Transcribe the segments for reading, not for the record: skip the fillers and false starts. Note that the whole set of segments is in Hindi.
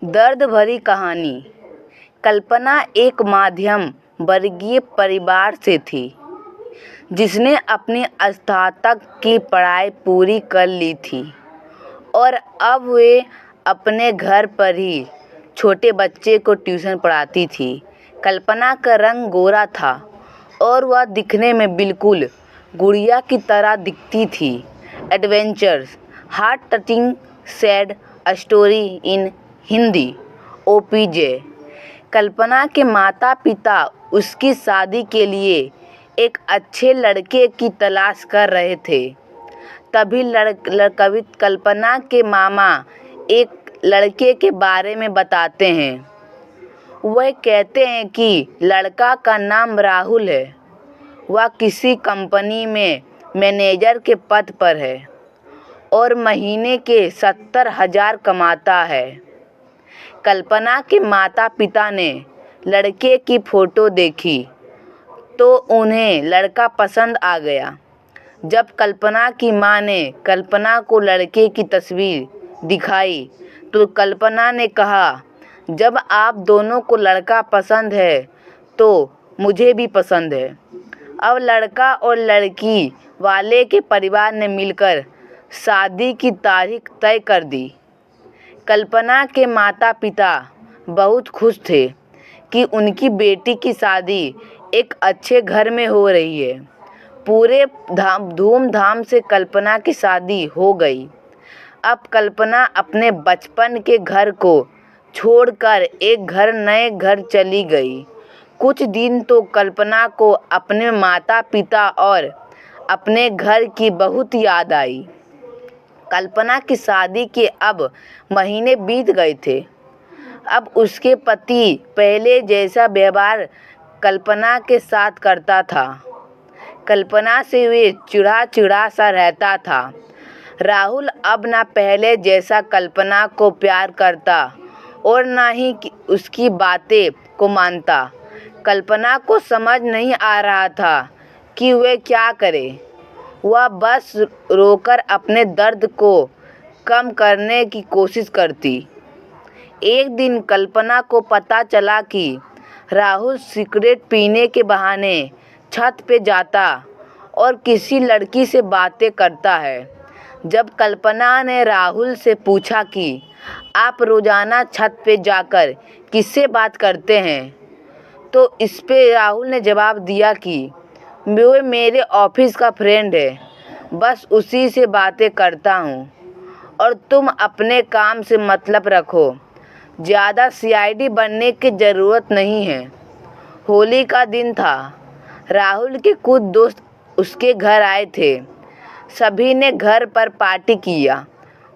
दर्द भरी कहानी। कल्पना एक मध्यम वर्गीय परिवार से थी जिसने अपनी स्नातक की पढ़ाई पूरी कर ली थी और अब वे अपने घर पर ही छोटे बच्चे को ट्यूशन पढ़ाती थी। कल्पना का रंग गोरा था और वह दिखने में बिल्कुल गुड़िया की तरह दिखती थी। Adventures, heart touching sad story in Hindi, OPJ. Kalpana के माता पिता उसकी शादी के लिए एक अच्छे लड़के की तलाश कर रहे थे। तभी कल्पना के मामा एक लड़के के बारे में बताते हैं। वह कहते हैं कि लड़का का नाम राहुल है। वह किसी कंपनी में मैनेजर के पद पर है और महीने के 70,000 कमाता है। कल्पना के माता पिता ने लड़के की फ़ोटो देखी तो उन्हें लड़का पसंद आ गया। जब कल्पना की मां ने कल्पना को लड़के की तस्वीर दिखाई तो कल्पना ने कहा, जब आप दोनों को लड़का पसंद है तो मुझे भी पसंद है। अब लड़का और लड़की वाले के परिवार ने मिलकर शादी की तारीख तय कर दी। कल्पना के माता पिता बहुत खुश थे कि उनकी बेटी की शादी एक अच्छे घर में हो रही है। पूरे धूमधाम से कल्पना की शादी हो गई। अब कल्पना अपने बचपन के घर को छोड़कर एक नए घर चली गई। कुछ दिन तो कल्पना को अपने माता पिता और अपने घर की बहुत याद आई। कल्पना की शादी के अब महीने बीत गए थे। अब उसके पति पहले जैसा व्यवहार कल्पना के साथ करता था। कल्पना से वे चिढ़ा सा रहता था। राहुल अब ना पहले जैसा कल्पना को प्यार करता और ना ही उसकी बातें को मानता। कल्पना को समझ नहीं आ रहा था कि वे क्या करे। वह बस रोकर अपने दर्द को कम करने की कोशिश करती। एक दिन कल्पना को पता चला कि राहुल सिगरेट पीने के बहाने छत पे जाता और किसी लड़की से बातें करता है। जब कल्पना ने राहुल से पूछा कि आप रोज़ाना छत पे जाकर किससे बात करते हैं, तो इस पे राहुल ने जवाब दिया कि वो मेरे ऑफिस का फ्रेंड है, बस उसी से बातें करता हूँ और तुम अपने काम से मतलब रखो, ज़्यादा सीआईडी बनने की ज़रूरत नहीं है। होली का दिन था। राहुल के कुछ दोस्त उसके घर आए थे। सभी ने घर पर पार्टी किया।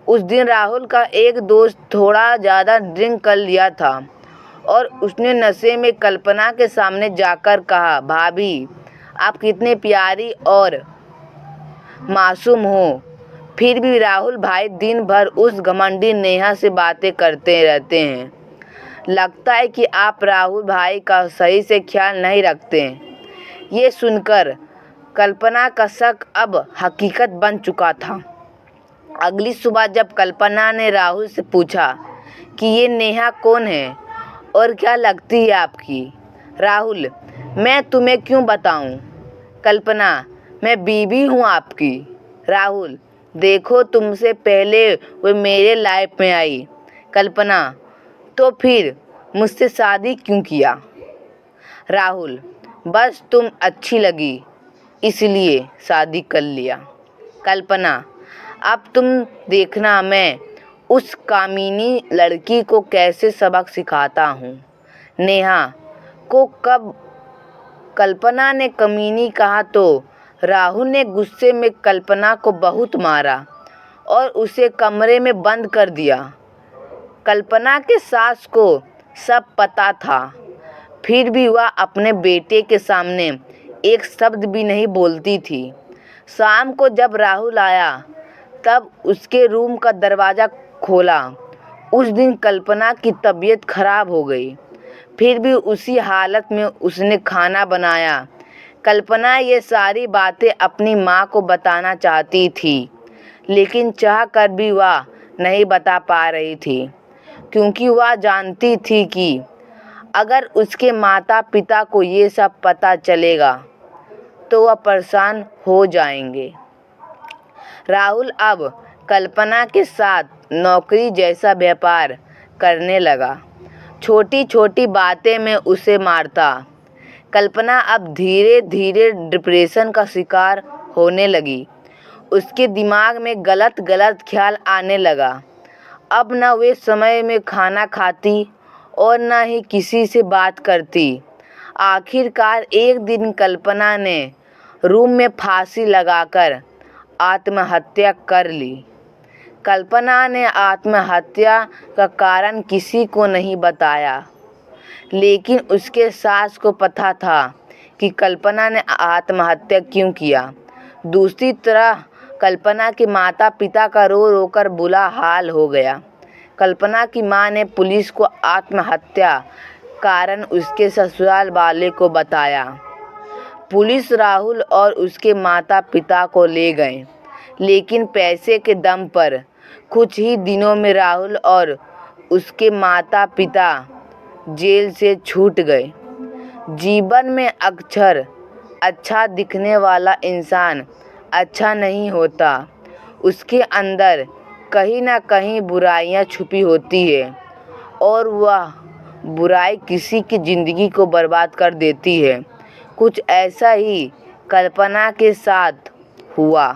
उस दिन राहुल का एक दोस्त थोड़ा ज़्यादा ड्रिंक कर लिया था और उसने नशे में कल्पना के सामने जाकर कहा, भाभी आप कितनी प्यारी और मासूम हो। फिर भी राहुल भाई दिन भर उस घमंडी नेहा से बातें करते रहते हैं। लगता है कि आप राहुल भाई का सही से ख्याल नहीं रखते हैं। ये सुनकर कल्पना का शक अब हकीकत बन चुका था। अगली सुबह जब कल्पना ने राहुल से पूछा कि ये नेहा कौन है और क्या लगती है आपकी? राहुल, मैं तुम्हें क्यों बताऊं? कल्पना, मैं बीवी हूँ आपकी। राहुल, देखो तुमसे पहले वो मेरे लाइफ में आई। कल्पना, तो फिर मुझसे शादी क्यों किया? राहुल, बस तुम अच्छी लगी इसलिए शादी कर लिया। कल्पना, अब तुम देखना मैं उस कामिनी लड़की को कैसे सबक सिखाता हूँ। नेहा को कब कल्पना ने कमीनी कहा तो राहुल ने गुस्से में कल्पना को बहुत मारा और उसे कमरे में बंद कर दिया। कल्पना के सास को सब पता था, फिर भी वह अपने बेटे के सामने एक शब्द भी नहीं बोलती थी। शाम को जब राहुल आया तब उसके रूम का दरवाज़ा खोला। उस दिन कल्पना की तबीयत खराब हो गई। फिर भी उसी हालत में उसने खाना बनाया। कल्पना ये सारी बातें अपनी माँ को बताना चाहती थी, लेकिन चाह कर भी वह नहीं बता पा रही थी। क्योंकि वह जानती थी कि अगर उसके माता पिता को ये सब पता चलेगा तो वह परेशान हो जाएंगे। राहुल अब कल्पना के साथ नौकरी जैसा व्यापार करने लगा। छोटी छोटी बातें में उसे मारता। कल्पना अब धीरे धीरे डिप्रेशन का शिकार होने लगी। उसके दिमाग में गलत गलत ख्याल आने लगा। अब न वे समय में खाना खाती और न ही किसी से बात करती। आखिरकार एक दिन कल्पना ने रूम में फांसी लगाकर आत्महत्या कर ली। कल्पना ने आत्महत्या का कारण किसी को नहीं बताया, लेकिन उसके सास को पता था कि कल्पना ने आत्महत्या क्यों किया। दूसरी तरफ कल्पना के माता पिता का रो रो कर बुरा हाल हो गया। कल्पना की मां ने पुलिस को आत्महत्या कारण उसके ससुराल वाले को बताया। पुलिस राहुल और उसके माता पिता को ले गए, लेकिन पैसे के दम पर कुछ ही दिनों में राहुल और उसके माता पिता जेल से छूट गए। जीवन में अक्सर अच्छा दिखने वाला इंसान अच्छा नहीं होता। उसके अंदर कहीं ना कहीं बुराइयां छुपी होती है और वह बुराई किसी की ज़िंदगी को बर्बाद कर देती है। कुछ ऐसा ही कल्पना के साथ हुआ।